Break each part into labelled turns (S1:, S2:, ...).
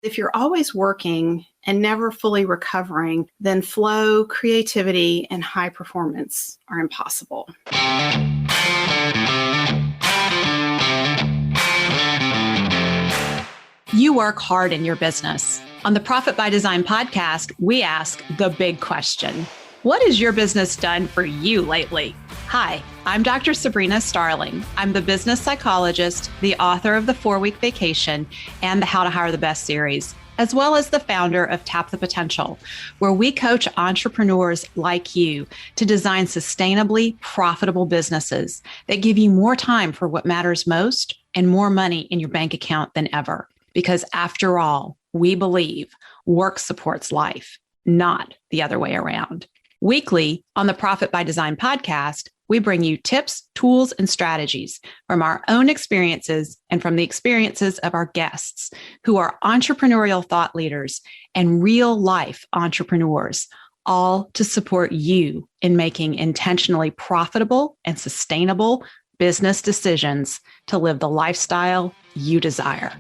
S1: If you're always working and never fully recovering, then flow, creativity, and high performance are impossible.
S2: You work hard in your business. On the Profit by Design podcast, we ask the big question. What has your business done for you lately? Hi, I'm Dr. Sabrina Starling. I'm the business psychologist, the author of the 4-Week Vacation and the How to Hire the Best series, as well as the founder of Tap the Potential, where we coach entrepreneurs like you to design sustainably profitable businesses that give you more time for what matters most and more money in your bank account than ever. Because after all, we believe work supports life, not the other way around. Weekly on the Profit by Design podcast, we bring you tips, tools, and strategies from our own experiences and from the experiences of our guests who are entrepreneurial thought leaders and real life entrepreneurs, all to support you in making intentionally profitable and sustainable business decisions to live the lifestyle you desire.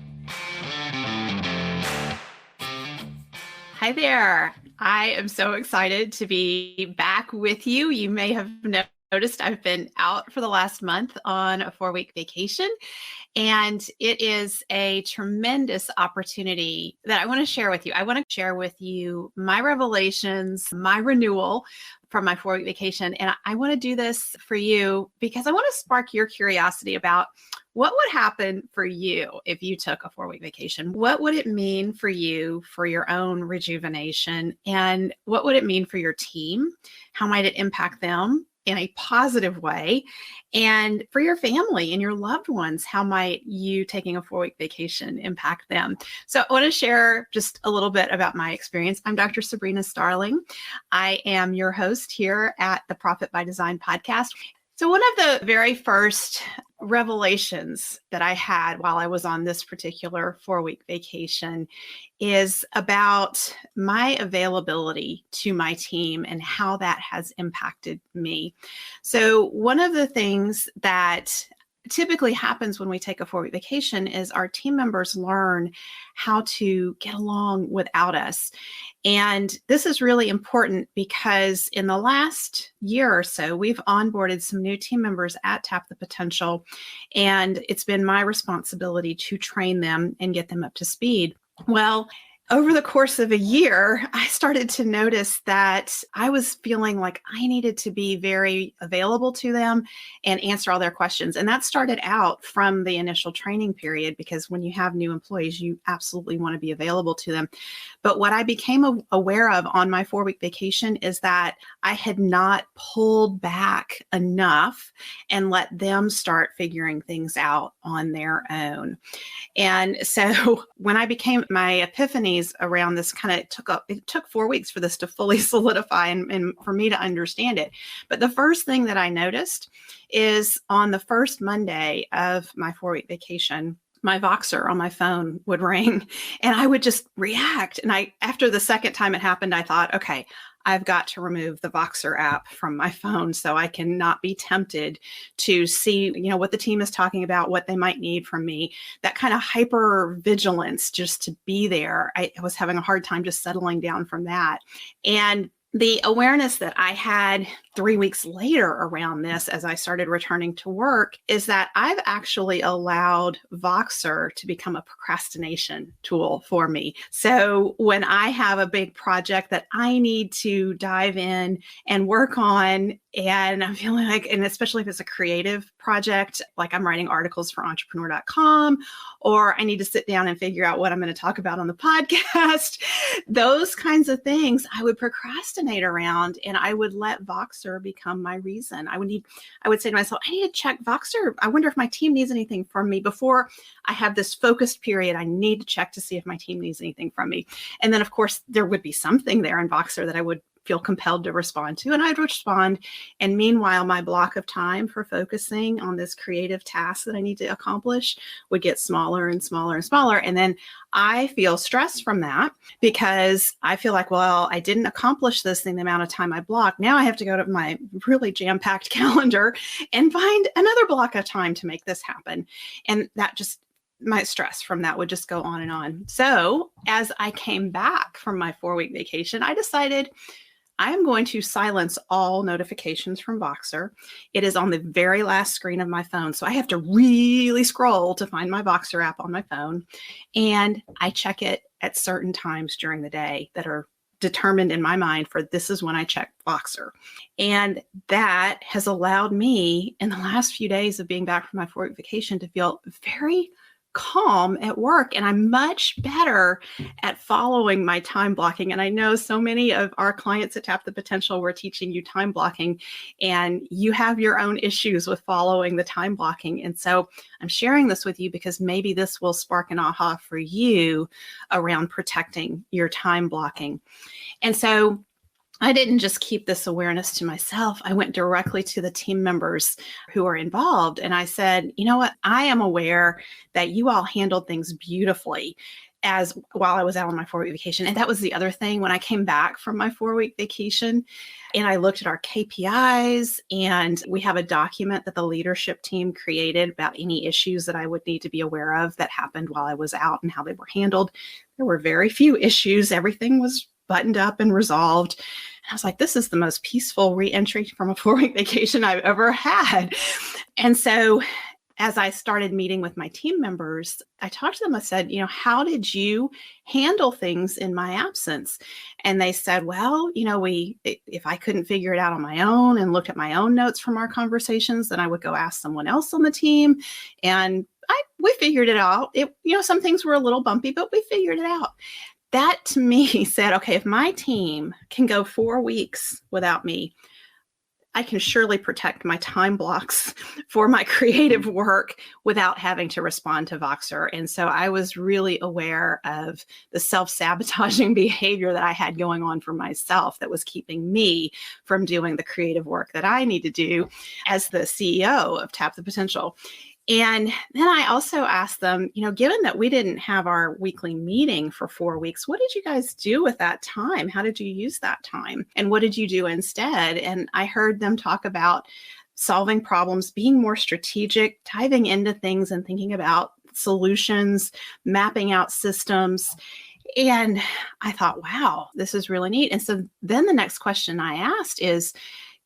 S1: Hi there. I am so excited to be back with you. You may have noticed I've been out for the last month on a 4-week vacation, and it is a tremendous opportunity that I want to share with you. I want to share with you my revelations, my renewal from my 4-week vacation. And I want to do this for you because I want to spark your curiosity about what would happen for you if you took a 4-week vacation. What would it mean for you for your own rejuvenation? And what would it mean for your team? How might it impact them in a positive way? And for your family and your loved ones, how might you taking a 4-week vacation impact them? So I want to share just a little bit about my experience. I'm Dr. Sabrina Starling. I am your host here at the Profit by Design podcast. So one of the very first revelations that I had while I was on this particular 4-week vacation is about my availability to my team and how that has impacted me. So one of the things that typically happens when we take a 4-week vacation is our team members learn how to get along without us. And this is really important because in the last year or so, we've onboarded some new team members at Tap the Potential, and it's been my responsibility to train them and get them up to speed. Well, over the course of a year, I started to notice that I was feeling like I needed to be very available to them and answer all their questions. And that started out from the initial training period, because when you have new employees, you absolutely want to be available to them. But what I became aware of on my 4-week vacation is that I had not pulled back enough and let them start figuring things out on their own. And so when I became my epiphany around this, it took 4 weeks for this to fully solidify and for me to understand it. But the first thing that I noticed is on the first Monday of my 4-week vacation, my Voxer on my phone would ring and I would just react. And after the second time it happened, I thought, okay, I've got to remove the Voxer app from my phone so I can not be tempted to see, what the team is talking about, what they might need from me. That kind of hyper vigilance just to be there. I was having a hard time just settling down from that. And the awareness that I had 3 weeks later around this, as I started returning to work, is that I've actually allowed Voxer to become a procrastination tool for me. So when I have a big project that I need to dive in and work on, and I'm feeling like, and especially if it's a creative project, like I'm writing articles for entrepreneur.com, or I need to sit down and figure out what I'm going to talk about on the podcast, those kinds of things I would procrastinate around, and I would let Voxer become my reason. I would say to myself, I need to check Voxer. I wonder if my team needs anything from me before I have this focused period. I need to check to see if my team needs anything from me. And then of course there would be something there in Voxer that I would feel compelled to respond to, and I'd respond. And meanwhile, my block of time for focusing on this creative task that I need to accomplish would get smaller and smaller and smaller. And then I feel stressed from that because I feel like, well, I didn't accomplish this in the amount of time I blocked. Now I have to go to my really jam-packed calendar and find another block of time to make this happen. And that just my stress from that would just go on and on. So as I came back from my 4-week vacation, I decided I am going to silence all notifications from Voxer. It is on the very last screen of my phone. So I have to really scroll to find my Voxer app on my phone. And I check it at certain times during the day that are determined in my mind for this is when I check Voxer. And that has allowed me in the last few days of being back from my 4-week vacation to feel very calm at work. And I'm much better at following my time blocking. And I know so many of our clients at Tap the Potential, we're teaching you time blocking, and you have your own issues with following the time blocking. And so I'm sharing this with you because maybe this will spark an aha for you around protecting your time blocking. And so I didn't just keep this awareness to myself. I went directly to the team members who are involved. And I said, you know what? I am aware that you all handled things beautifully as while I was out on my 4-week vacation. And that was the other thing when I came back from my 4-week vacation and I looked at our KPIs, and we have a document that the leadership team created about any issues that I would need to be aware of that happened while I was out and how they were handled. There were very few issues. Everything was buttoned up and resolved. And I was like, this is the most peaceful re-entry from a 4-week vacation I've ever had. And so as I started meeting with my team members, I talked to them. I said, how did you handle things in my absence? And they said, well, if I couldn't figure it out on my own and looked at my own notes from our conversations, then I would go ask someone else on the team. And we figured it out. Some things were a little bumpy, but we figured it out. That to me said, okay, if my team can go 4 weeks without me, I can surely protect my time blocks for my creative work without having to respond to Voxer. And so I was really aware of the self-sabotaging behavior that I had going on for myself that was keeping me from doing the creative work that I need to do as the CEO of Tap the Potential. And then I also asked them, given that we didn't have our weekly meeting for 4 weeks, what did you guys do with that time? How did you use that time? And what did you do instead? And I heard them talk about solving problems, being more strategic, diving into things and thinking about solutions, mapping out systems. And I thought, wow, this is really neat. And so then the next question I asked is,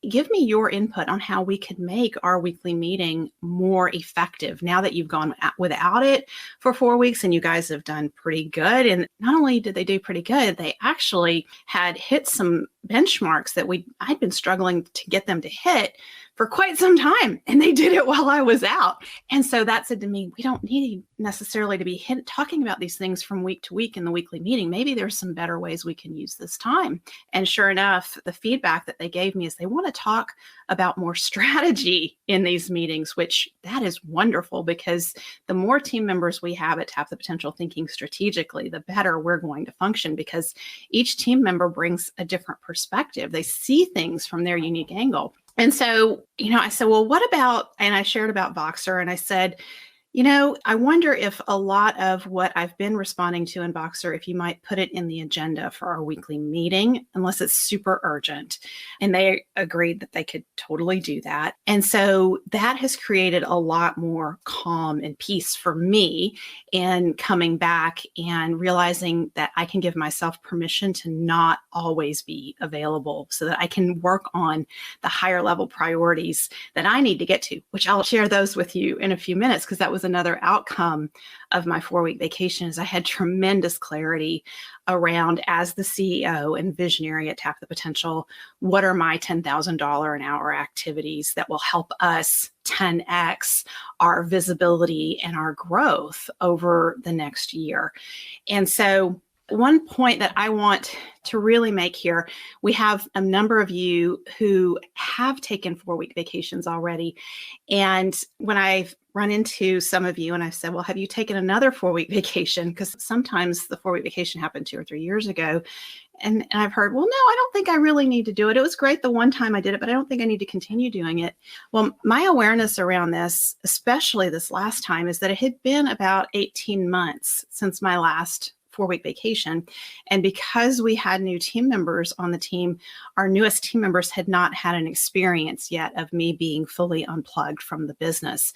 S1: give me your input on how we could make our weekly meeting more effective now that you've gone without it for 4 weeks and you guys have done pretty good. And not only did they do pretty good, they actually had hit some benchmarks that I'd been struggling to get them to hit for quite some time. And they did it while I was out. And so that said to me, we don't need necessarily to be talking about these things from week to week in the weekly meeting. Maybe there's some better ways we can use this time. And sure enough, the feedback that they gave me is they want to talk about more strategy in these meetings, which that is wonderful because the more team members we have at Tap the Potential thinking strategically, the better we're going to function because each team member brings a different perspective. They see things from their unique angle. And so, I said, well, what about, and I shared about Voxer and I said, I wonder if a lot of what I've been responding to in Voxer, if you might put it in the agenda for our weekly meeting, unless it's super urgent. And they agreed that they could totally do that. And so that has created a lot more calm and peace for me in coming back and realizing that I can give myself permission to not always be available so that I can work on the higher level priorities that I need to get to, which I'll share those with you in a few minutes because that was another outcome of my 4-week vacation is I had tremendous clarity around as the CEO and visionary at Tap the Potential, what are my $10,000 an hour activities that will help us 10x our visibility and our growth over the next year. And so one point that I want to really make here, we have a number of you who have taken 4-week vacations already. And when I've run into some of you and I said, well, have you taken another 4-week vacation? Because sometimes the 4-week vacation happened 2 or 3 years ago. And I've heard, well, no, I don't think I really need to do it. It was great the one time I did it, but I don't think I need to continue doing it. Well, my awareness around this, especially this last time, is that it had been about 18 months since my last 4-week vacation. And because we had new team members on the team, our newest team members had not had an experience yet of me being fully unplugged from the business.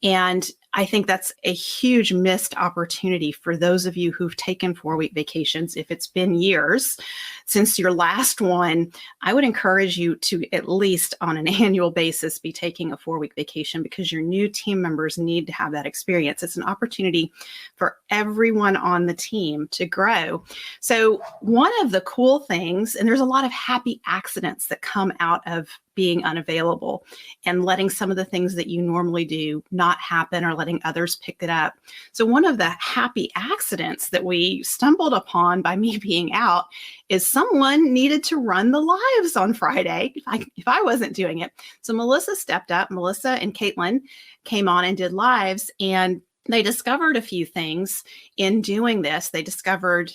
S1: And I think that's a huge missed opportunity for those of you who've taken 4-week vacations. If it's been years since your last one, I would encourage you to at least on an annual basis be taking a 4-week vacation, because your new team members need to have that experience. It's an opportunity for everyone on the team to grow. So one of the cool things, and there's a lot of happy accidents that come out of being unavailable and letting some of the things that you normally do not happen or letting others pick it up. So one of the happy accidents that we stumbled upon by me being out is someone needed to run the lives on Friday if I wasn't doing it. So Melissa stepped up. Melissa and Caitlin came on and did lives, and they discovered a few things in doing this. They discovered,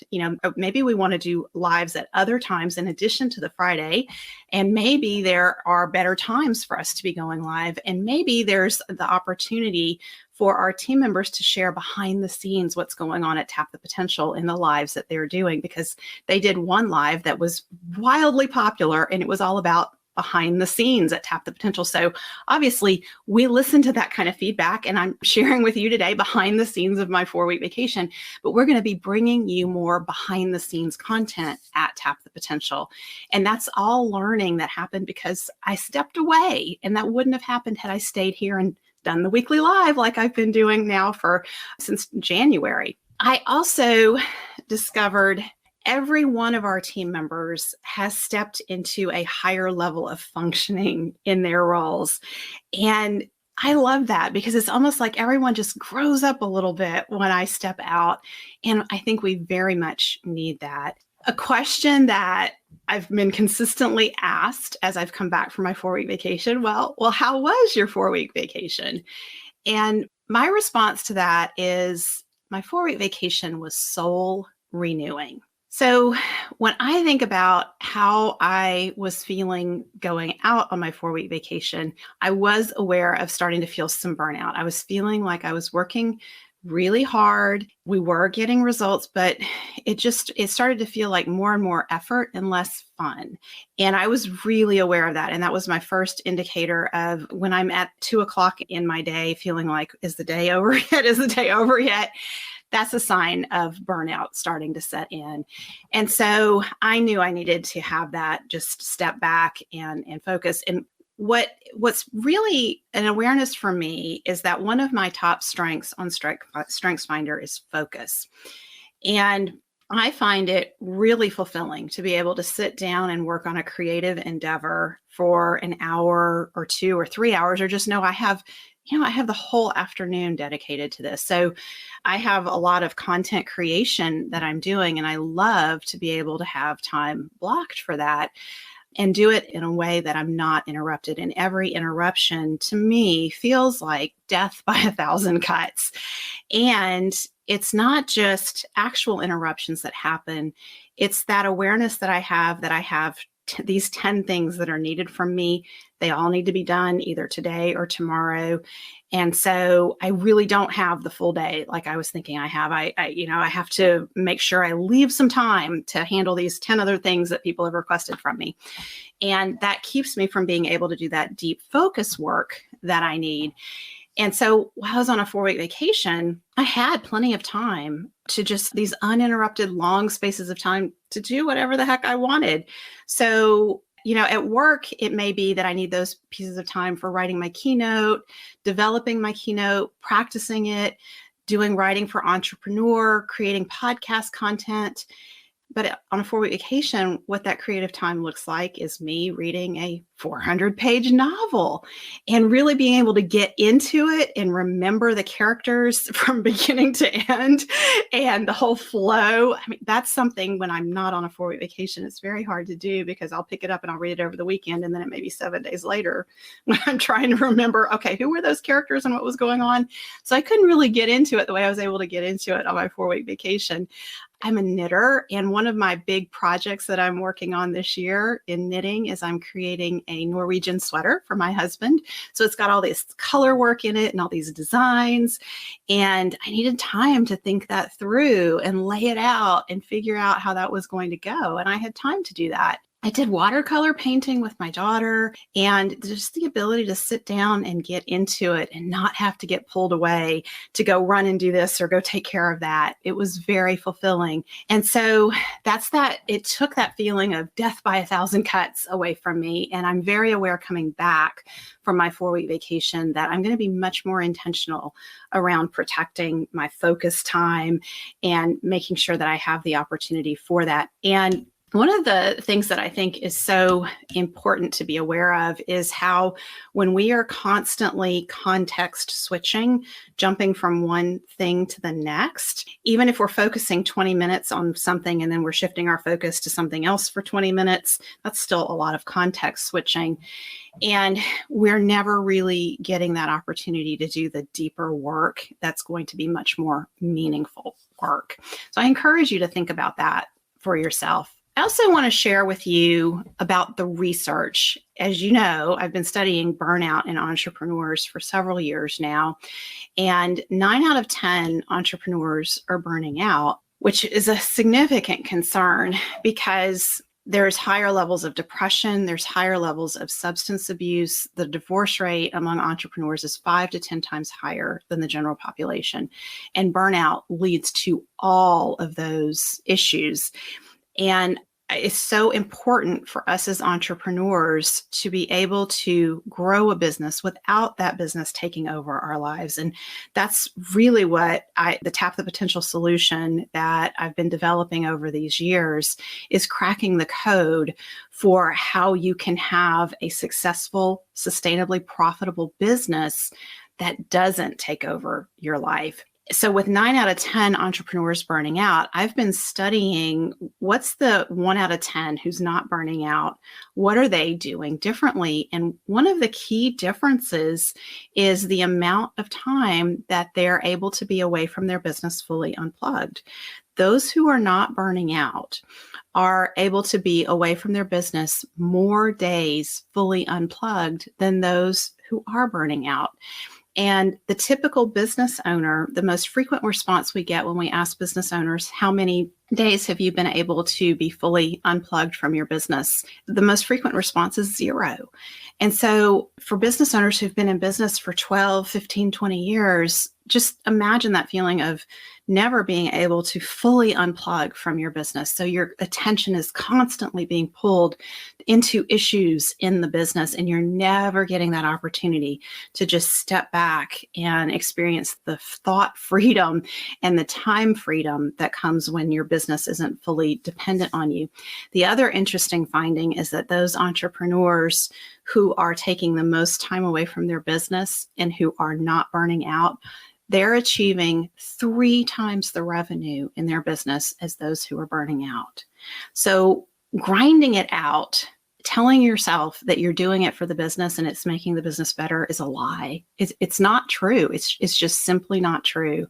S1: maybe we want to do lives at other times in addition to the Friday, and maybe there are better times for us to be going live. And maybe there's the opportunity for our team members to share behind the scenes what's going on at Tap the Potential in the lives that they're doing, because they did one live that was wildly popular, and it was all about behind the scenes at Tap the Potential. So obviously we listen to that kind of feedback, and I'm sharing with you today behind the scenes of my 4-week vacation, but we're going to be bringing you more behind the scenes content at Tap the Potential. And that's all learning that happened because I stepped away, and that wouldn't have happened had I stayed here and done the weekly live like I've been doing now since January. I also discovered every one of our team members has stepped into a higher level of functioning in their roles. And I love that, because it's almost like everyone just grows up a little bit when I step out. And I think we very much need that. A question that I've been consistently asked as I've come back from my 4-week vacation, well, how was your 4-week vacation? And my response to that is my 4-week vacation was soul renewing. So when I think about how I was feeling going out on my 4-week vacation, I was aware of starting to feel some burnout. I was feeling like I was working really hard. We were getting results, but it started to feel like more and more effort and less fun. And I was really aware of that. And that was my first indicator of when I'm at 2:00 in my day, feeling like, is the day over yet? Is the day over yet? That's a sign of burnout starting to set in. And so I knew I needed to have that just step back and focus. And what's really an awareness for me is that one of my top strengths on StrengthsFinder is focus. And I find it really fulfilling to be able to sit down and work on a creative endeavor for an hour or 2 or 3 hours, or just know I have the whole afternoon dedicated to this. So I have a lot of content creation that I'm doing, and I love to be able to have time blocked for that and do it in a way that I'm not interrupted. And every interruption to me feels like death by 1,000 cuts. And it's not just actual interruptions that happen. It's that awareness that I have these 10 things that are needed from me. They all need to be done either today or tomorrow. And so I really don't have the full day like I was thinking I have. I have to make sure I leave some time to handle these 10 other things that people have requested from me. And that keeps me from being able to do that deep focus work that I need. And so while I was on a 4-week vacation, I had plenty of time to just these uninterrupted long spaces of time to do whatever the heck I wanted. So, at work, it may be that I need those pieces of time for writing my keynote, developing my keynote, practicing it, doing writing for Entrepreneur, creating podcast content. But on a 4-week vacation, what that creative time looks like is me reading a 400-page novel and really being able to get into it and remember the characters from beginning to end and the whole flow. I mean, that's something when I'm not on a 4-week vacation, it's very hard to do, because I'll pick it up and I'll read it over the weekend. And then it may be 7 days later when I'm trying to remember, okay, who were those characters and what was going on? So I couldn't really get into it the way I was able to get into it on my 4-week vacation. I'm a knitter, and one of my big projects that I'm working on this year in knitting is I'm creating a Norwegian sweater for my husband. So it's got all this color work in it and all these designs, and I needed time to think that through and lay it out and figure out how that was going to go. And I had time to do that. I did watercolor painting with my daughter, and just the ability to sit down and get into it and not have to get pulled away to go run and do this or go take care of that. It was very fulfilling. And so it took that feeling of death by 1,000 cuts away from me. And I'm very aware coming back from my 4-week vacation that I'm going to be much more intentional around protecting my focus time and making sure that I have the opportunity for that. And one of the things that I think is so important to be aware of is how when we are constantly context switching, jumping from one thing to the next, even if we're focusing 20 minutes on something and then we're shifting our focus to something else for 20 minutes, that's still a lot of context switching. And we're never really getting that opportunity to do the deeper work that's going to be much more meaningful work. So I encourage you to think about that for yourself. I also want to share with you about the research. As you know, I've been studying burnout in entrepreneurs for several years now, and 9 out of 10 entrepreneurs are burning out, which is a significant concern because there's higher levels of depression, there's higher levels of substance abuse. The divorce rate among entrepreneurs is 5 to 10 times higher than the general population, and burnout leads to all of those issues. And it's so important for us as entrepreneurs to be able to grow a business without that business taking over our lives. And that's really what the Tap the Potential solution that I've been developing over these years is cracking the code for how you can have a successful, sustainably profitable business that doesn't take over your life. So with 9 out of 10 entrepreneurs burning out, I've been studying what's the 1 out of 10 who's not burning out. What are they doing differently? And one of the key differences is the amount of time that they're able to be away from their business fully unplugged. Those who are not burning out are able to be away from their business more days fully unplugged than those who are burning out. And the typical business owner, the most frequent response we get when we ask business owners, how many days have you been able to be fully unplugged from your business? The most frequent response is 0. And so for business owners who've been in business for 12, 15, 20 years, just imagine that feeling of never being able to fully unplug from your business. So your attention is constantly being pulled into issues in the business, and you're never getting that opportunity to just step back and experience the thought freedom and the time freedom that comes when your business isn't fully dependent on you. The other interesting finding is that those entrepreneurs who are taking the most time away from their business and who are not burning out, they're achieving 3 times the revenue in their business as those who are burning out. So grinding it out, telling yourself that you're doing it for the business and it's making the business better is a lie. It's not true. It's just simply not true.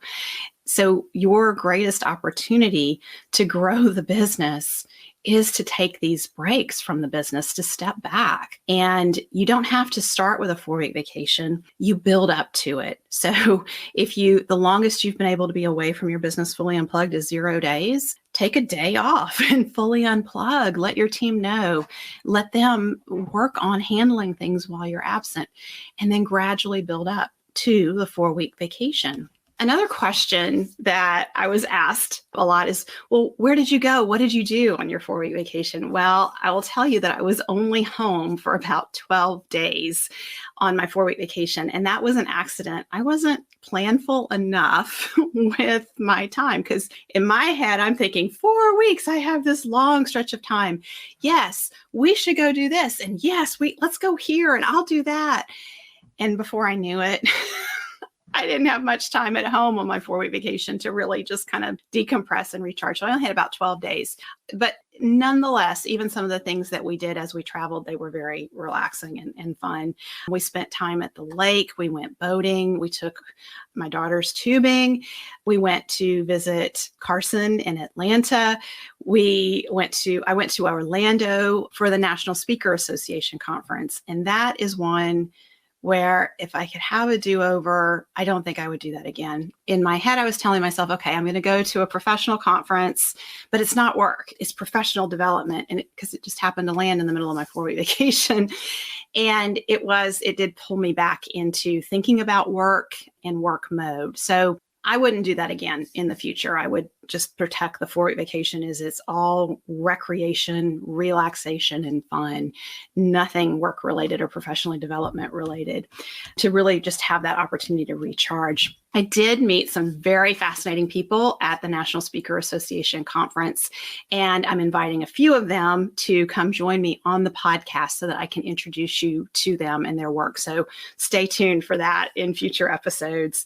S1: So your greatest opportunity to grow the business is to take these breaks from the business, to step back. And you don't have to start with a 4-week vacation. You build up to it. So if the longest you've been able to be away from your business fully unplugged is 0 days, take a day off and fully unplug. Let your team know. Let them work on handling things while you're absent, and then gradually build up to the 4-week vacation. Another question that I was asked a lot is, well, where did you go? What did you do on your 4-week vacation? Well, I will tell you that I was only home for about 12 days on my 4-week vacation. And that was an accident. I wasn't planful enough with my time, because in my head, I'm thinking 4 weeks, I have this long stretch of time. Yes, we should go do this. And yes, let's go here and I'll do that. And before I knew it, I didn't have much time at home on my 4-week vacation to really just kind of decompress and recharge. So I only had about 12 days. But nonetheless, even some of the things that we did as we traveled, they were very relaxing and fun. We spent time at the lake. We went boating. We took my daughter's tubing. We went to visit Carson in Atlanta. I went to Orlando for the National Speaker Association conference. And that is one where if I could have a do-over, I don't think I would do that again. In my head, I was telling myself, okay, I'm going to go to a professional conference, but it's not work, it's professional development. And because it just happened to land in the middle of my 4-week vacation. And it did pull me back into thinking about work and work mode. So I wouldn't do that again in the future. I would just protect the 4-week vacation as it's all recreation, relaxation, and fun, nothing work related or professionally development related, to really just have that opportunity to recharge. I did meet some very fascinating people at the National Speaker Association conference, and I'm inviting a few of them to come join me on the podcast so that I can introduce you to them and their work. So stay tuned for that in future episodes.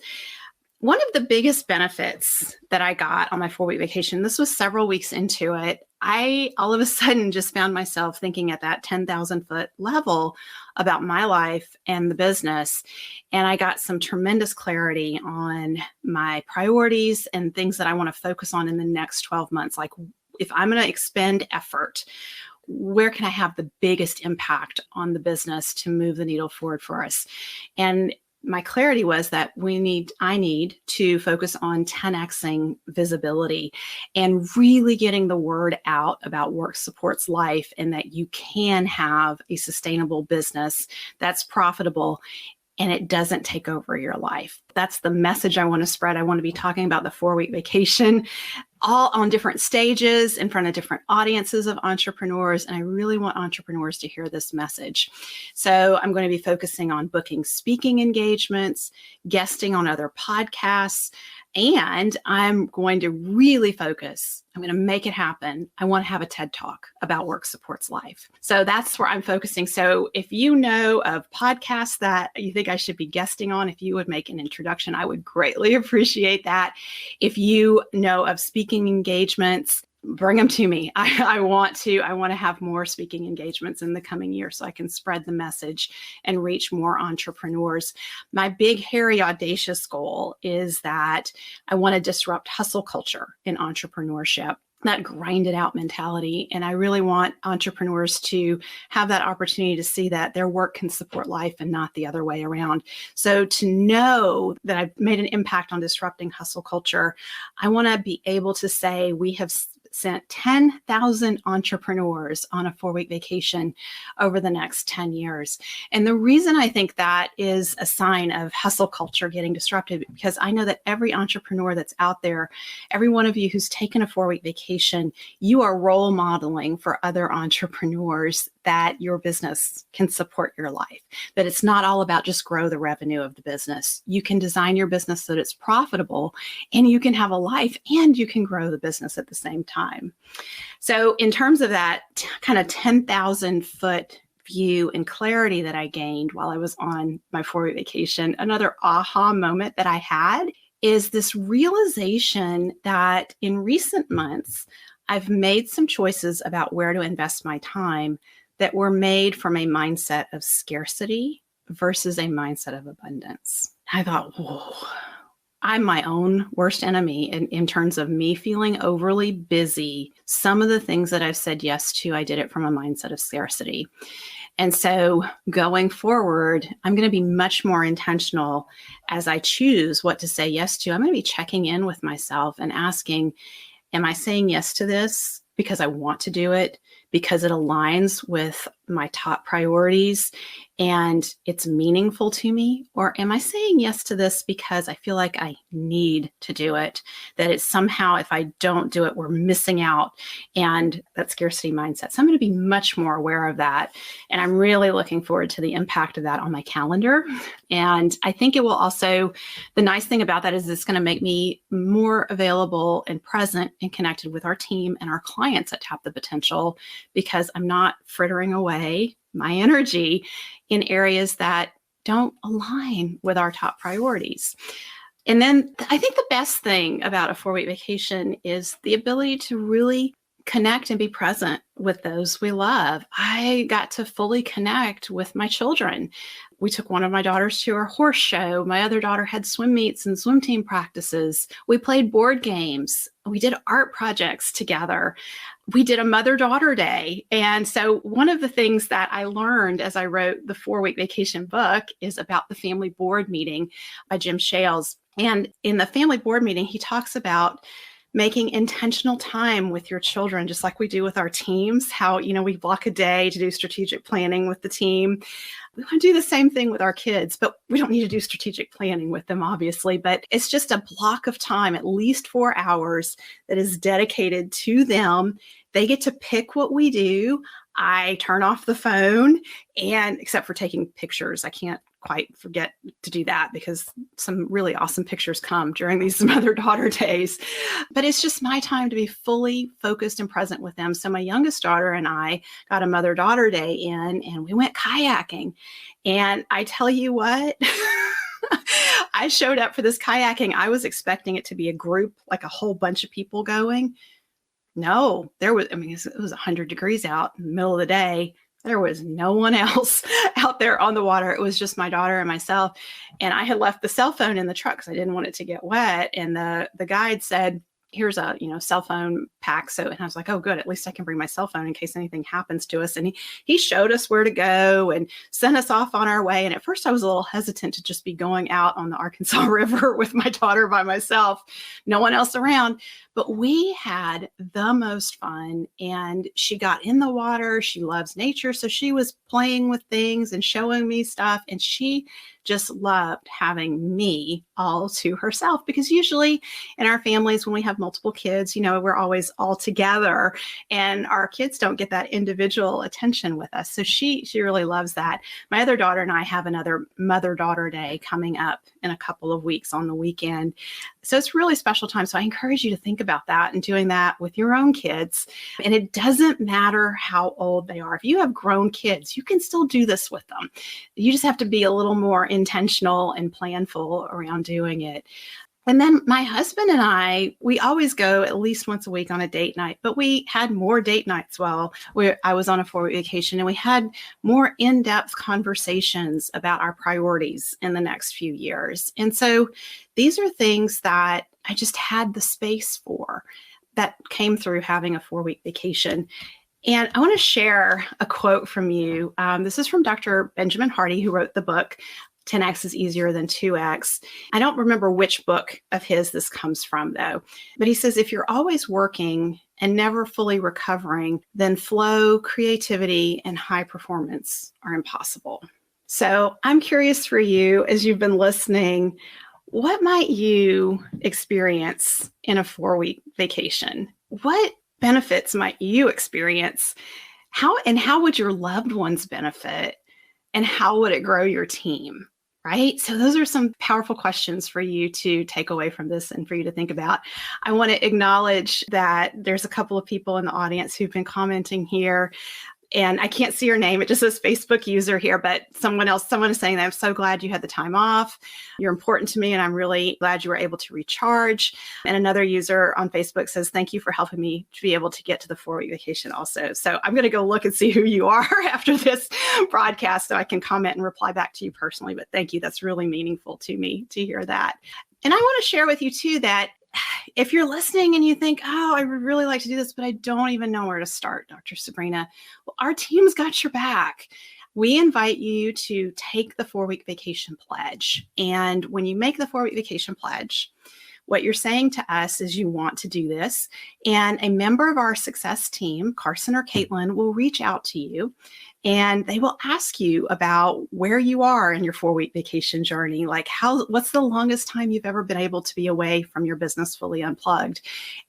S1: One of the biggest benefits that I got on my 4-week vacation, this was several weeks into it, I all of a sudden just found myself thinking at that 10,000 foot level about my life and the business. And I got some tremendous clarity on my priorities and things that I want to focus on in the next 12 months. Like, if I'm going to expend effort, where can I have the biggest impact on the business to move the needle forward for us? And my clarity was that I need to focus on 10xing visibility and really getting the word out about work supports life, and that you can have a sustainable business that's profitable and it doesn't take over your life. That's the message I want to spread. I want to be talking about the 4-week vacation, all on different stages in front of different audiences of entrepreneurs. And I really want entrepreneurs to hear this message. So I'm going to be focusing on booking speaking engagements, guesting on other podcasts, and I'm going to really focus. I'm going to make it happen. I want to have a TED Talk about work supports life. So that's where I'm focusing. So if you know of podcasts that you think I should be guesting on, if you would make an introduction, I would greatly appreciate that. If you know of speaking engagements, bring them to me. I want to have more speaking engagements in the coming year so I can spread the message and reach more entrepreneurs. My big, hairy, audacious goal is that I want to disrupt hustle culture in entrepreneurship, that grinded out mentality. And I really want entrepreneurs to have that opportunity to see that their work can support life and not the other way around. So to know that I've made an impact on disrupting hustle culture, I want to be able to say we have sent 10,000 entrepreneurs on a 4-week vacation over the next 10 years. And the reason I think that is a sign of hustle culture getting disrupted, because I know that every entrepreneur that's out there, every one of you who's taken a 4-week vacation, you are role modeling for other entrepreneurs that your business can support your life, that it's not all about just grow the revenue of the business. You can design your business so that it's profitable, and you can have a life and you can grow the business at the same time. So in terms of that kind of 10,000 foot view and clarity that I gained while I was on my 4-week vacation, another aha moment that I had is this realization that in recent months, I've made some choices about where to invest my time that were made from a mindset of scarcity versus a mindset of abundance. I thought, whoa, I'm my own worst enemy in terms of me feeling overly busy. Some of the things that I've said yes to, I did it from a mindset of scarcity. And so going forward, I'm going to be much more intentional as I choose what to say yes to. I'm going to be checking in with myself and asking, am I saying yes to this because I want to do it, because it aligns with my top priorities and it's meaningful to me? Or am I saying yes to this because I feel like I need to do it, that it's somehow, if I don't do it, we're missing out, and that scarcity mindset. So I'm going to be much more aware of that. And I'm really looking forward to the impact of that on my calendar. And I think it will also, the nice thing about that is it's going to make me more available and present and connected with our team and our clients at Tap the Potential, because I'm not frittering away my energy in areas that don't align with our top priorities. And then I think the best thing about a 4-week vacation is the ability to really connect and be present with those we love. I got to fully connect with my children. We took one of my daughters to her horse show. My other daughter had swim meets and swim team practices. We played board games. We did art projects together. We did a mother-daughter day. And so one of the things that I learned as I wrote the 4-week vacation book is about the family board meeting by Jim Shales. And in the family board meeting, he talks about making intentional time with your children, just like we do with our teams, how, we block a day to do strategic planning with the team. We want to do the same thing with our kids, but we don't need to do strategic planning with them, obviously. But it's just a block of time, at least 4 hours, that is dedicated to them. They get to pick what we do. I turn off the phone, and except for taking pictures, I can't quite forget to do that because some really awesome pictures come during these mother-daughter days. But it's just my time to be fully focused and present with them. So my youngest daughter and I got a mother-daughter day in, and we went kayaking. And I tell you what, I showed up for this kayaking. I was expecting it to be a group, like a whole bunch of people going. No, it was 100 degrees out in the middle of the day. There was no one else out there on the water. It was just my daughter and myself. And I had left the cell phone in the truck because I didn't want it to get wet. And the guide said, here's a, cell phone pack. And I was like, oh, good. At least I can bring my cell phone in case anything happens to us. And he showed us where to go and sent us off on our way. And at first I was a little hesitant to just be going out on the Arkansas River with my daughter by myself, no one else around. But we had the most fun, and she got in the water. She loves nature. So she was playing with things and showing me stuff. And she just loved having me all to herself, because usually in our families, when we have multiple kids, we're always all together, and our kids don't get that individual attention with us. So she really loves that. My other daughter and I have another mother-daughter day coming up in a couple of weeks on the weekend. So it's really special time. So I encourage you to think about that and doing that with your own kids. And it doesn't matter how old they are. If you have grown kids, you can still do this with them. You just have to be a little more intentional and planful around doing it. And then my husband and I, we always go at least once a week on a date night, but we had more date nights while I was on a 4-week vacation, and we had more in-depth conversations about our priorities in the next few years. And so these are things that I just had the space for that came through having a 4-week vacation. And I want to share a quote from you. This is from Dr. Benjamin Hardy, who wrote the book, 10X is Easier Than 2X. I don't remember which book of his this comes from, though. But he says, if you're always working and never fully recovering, then flow, creativity, and high performance are impossible. So I'm curious for you, as you've been listening, what might you experience in a 4-week vacation? What benefits might you experience? How would your loved ones benefit? And how would it grow your team? Right? So those are some powerful questions for you to take away from this and for you to think about. I want to acknowledge that there's a couple of people in the audience who've been commenting here. And I can't see your name. It just says Facebook user here, but someone is saying that I'm so glad you had the time off. You're important to me, and I'm really glad you were able to recharge. And another user on Facebook says, thank you for helping me to be able to get to the 4-week vacation also. So I'm going to go look and see who you are after this broadcast so I can comment and reply back to you personally. But thank you. That's really meaningful to me to hear that. And I want to share with you too that if you're listening and you think, oh, I would really like to do this, but I don't even know where to start, Dr. Sabrina, well, our team's got your back. We invite you to take the 4-week vacation pledge. And when you make the 4-week vacation pledge, what you're saying to us is you want to do this. And a member of our success team, Carson or Caitlin, will reach out to you, and they will ask you about where you are in your 4-week vacation journey. Like what's the longest time you've ever been able to be away from your business fully unplugged?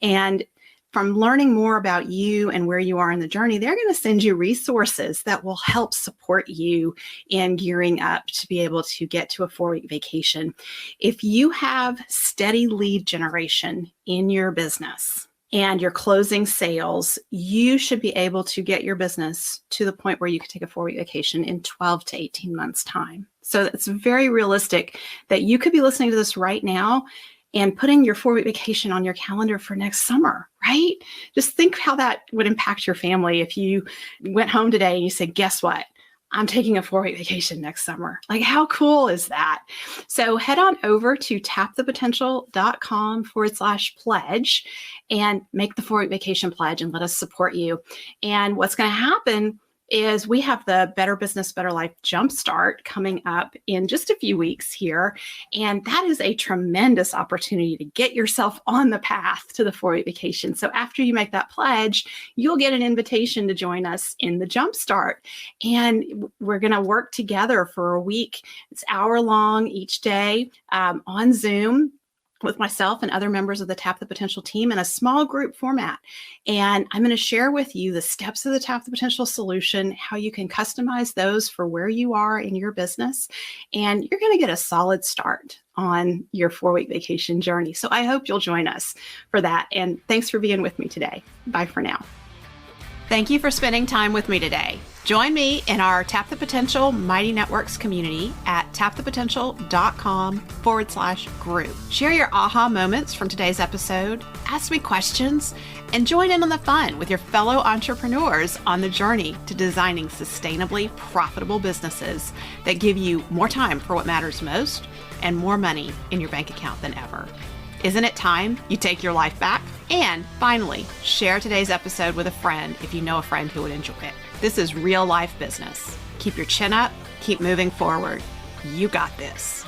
S1: And from learning more about you and where you are in the journey, they're going to send you resources that will help support you in gearing up to be able to get to a 4-week vacation. If you have steady lead generation in your business and you're closing sales, you should be able to get your business to the point where you could take a 4-week vacation in 12 to 18 months' time. So it's very realistic that you could be listening to this right now and putting your 4-week vacation on your calendar for next summer, right? Just think how that would impact your family if you went home today and you said, guess what? I'm taking a 4-week vacation next summer. Like, how cool is that? So head on over to tapthepotential.com/pledge and make the 4-week vacation pledge and let us support you. And what's going to happen is we have the Better Business, Better Life Jumpstart coming up in just a few weeks here. And that is a tremendous opportunity to get yourself on the path to the 4-week vacation. So after you make that pledge, you'll get an invitation to join us in the Jumpstart. And we're going to work together for a week. It's hour long each day on Zoom with myself and other members of the Tap the Potential team in a small group format. And I'm going to share with you the steps of the Tap the Potential solution, how you can customize those for where you are in your business. And you're going to get a solid start on your 4-week vacation journey. So I hope you'll join us for that. And thanks for being with me today. Bye for now. Thank you for spending time with me today. Join me in our Tap the Potential Mighty Networks community at tapthepotential.com/group. Share your aha moments from today's episode, ask me questions, and join in on the fun with your fellow entrepreneurs on the journey to designing sustainably profitable businesses that give you more time for what matters most and more money in your bank account than ever. Isn't it time you take your life back? And finally, share today's episode with a friend if you know a friend who would enjoy it. This is real life business. Keep your chin up, keep moving forward. You got this.